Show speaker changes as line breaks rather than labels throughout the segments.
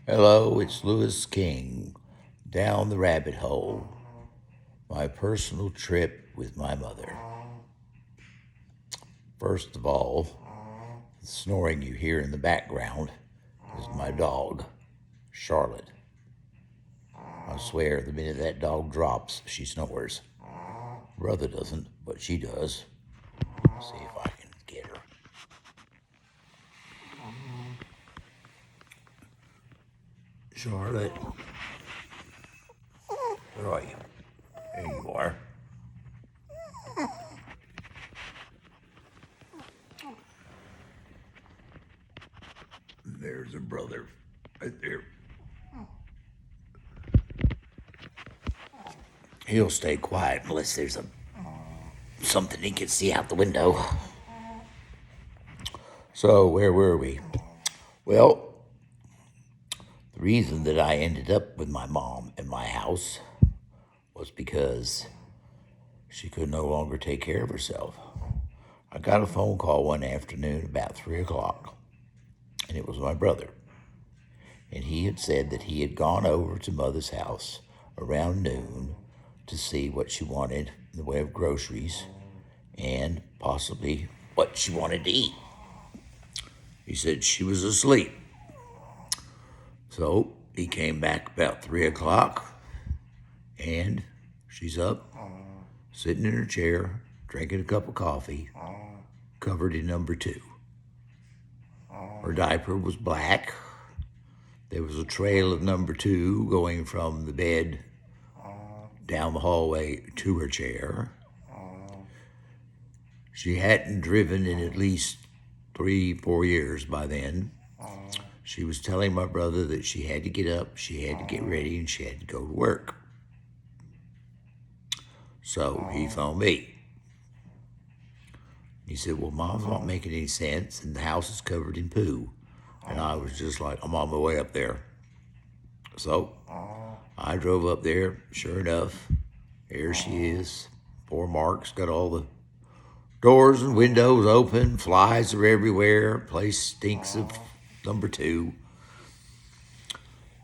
Hello, it's Lewis King. Down the rabbit hole. My personal trip with my mother. First of all, the snoring you hear in the background is my dog, Charlotte. I swear, the minute that dog drops, she snores. Brother doesn't, but she does. Let's see if I can get her. Charlotte, where are you? There you are. There's a brother right there. He'll stay quiet unless there's something he can see out the window. So, where were we? Well, the reason that I ended up with my mom in my house was because she could no longer take care of herself. I got a phone call one afternoon about 3 o'clock, and it was my brother. And he had said that he had gone over to Mother's house around noon to see what she wanted in the way of groceries and possibly what she wanted to eat. He said she was asleep. So he came back about 3 o'clock, and she's up, sitting in her chair, drinking a cup of coffee, covered in number 2. Her diaper was black. There was a trail of number 2 going from the bed down the hallway to her chair. She hadn't driven in at least 3-4 years by then. She was telling my brother that she had to get up, she had to get ready, and she had to go to work. So he phoned me. He said, well, Mom's not making any sense, and the house is covered in poo. And I was just like, I'm on my way up there. So I drove up there. Sure enough, here she is. Poor Mark's got all the doors and windows open. Flies are everywhere. Place stinks of number 2.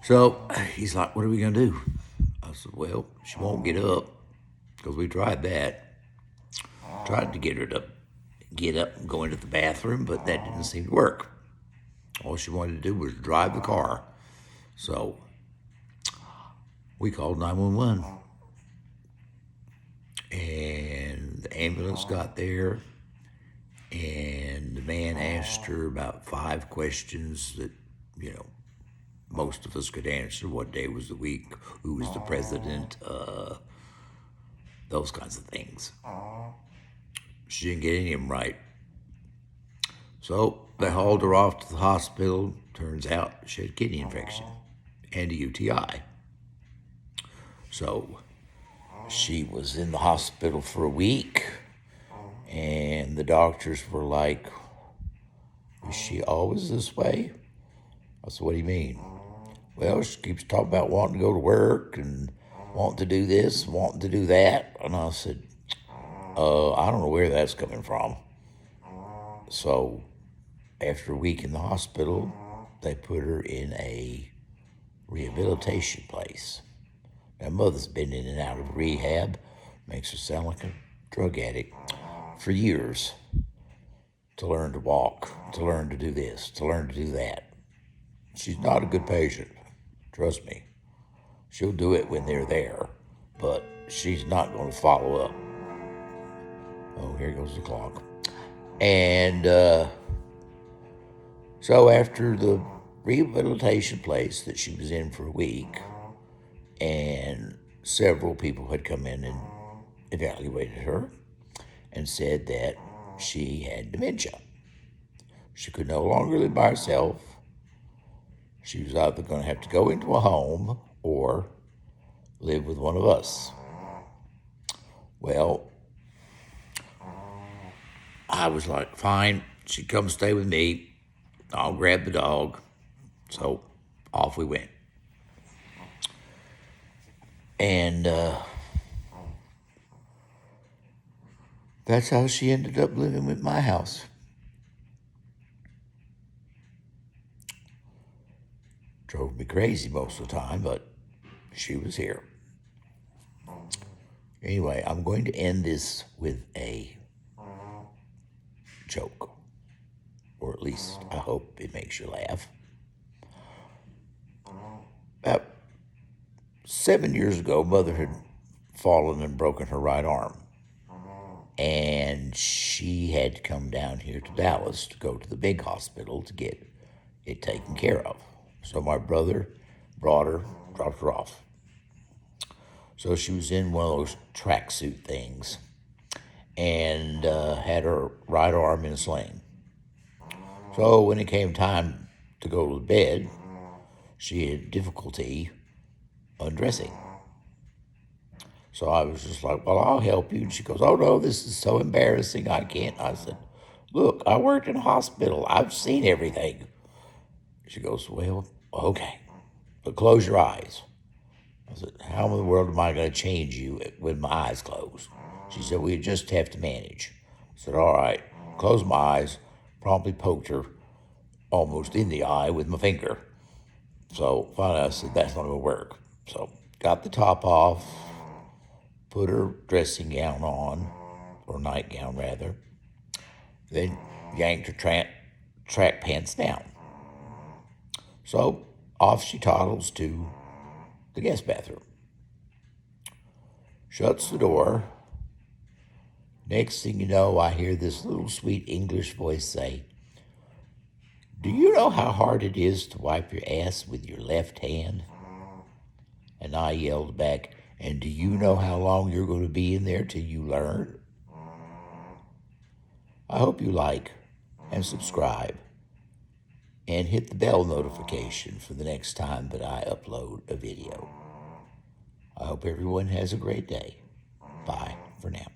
So he's like, what are we going to do? I said, well, she won't get up because we tried that. Tried to get her to get up and go into the bathroom, but that didn't seem to work. All she wanted to do was drive the car. So we called 911. And the ambulance got there, and the man asked her about 5 questions that, most of us could answer. What day was the week? Who was the president? Those kinds of things. She didn't get any of them right. So they hauled her off to the hospital. Turns out she had a kidney infection and a UTI. So she was in the hospital for a week, and the doctors were like, is she always this way? I said, what do you mean? Well, she keeps talking about wanting to go to work and wanting to do this, wanting to do that. And I said, I don't know where that's coming from. So after a week in the hospital, they put her in a rehabilitation place. Now, Mother's been in and out of rehab, makes her sound like a drug addict, for years, to learn to walk, to learn to do this, to learn to do that. She's not a good patient, trust me. She'll do it when they're there, but she's not going to follow up. Oh, here goes the clock. And so after the rehabilitation place that she was in for a week, and several people had come in and evaluated her and said that she had dementia. She could no longer live by herself. She was either going to have to go into a home or live with one of us. Well, I was like, fine, she'd come stay with me. I'll grab the dog. So off we went. And that's how she ended up living with my house. Drove me crazy most of the time, but she was here. Anyway, I'm going to end this with a joke, or at least I hope it makes you laugh. About 7 years ago, Mother had fallen and broken her right arm. And she had to come down here to Dallas to go to the big hospital to get it taken care of. So my brother brought her, dropped her off. So she was in one of those tracksuit things and had her right arm in a sling. So when it came time to go to bed, she had difficulty undressing. So I was just like, well, I'll help you. And she goes, oh, no, this is so embarrassing. I can't. I said, look, I worked in a hospital. I've seen everything. She goes, well, okay, but close your eyes. I said, how in the world am I going to change you with my eyes closed? She said, we just have to manage. I said, all right, close my eyes. Promptly poked her almost in the eye with my finger. So finally I said, that's not going to work. So got the top off, put her dressing gown on, or nightgown rather, then yanked her track pants down. So off she toddles to the guest bathroom. Shuts the door. Next thing you know, I hear this little sweet English voice say, do you know how hard it is to wipe your ass with your left hand? And I yelled back, and do you know how long you're going to be in there till you learn? I hope you like and subscribe and hit the bell notification for the next time that I upload a video. I hope everyone has a great day. Bye for now.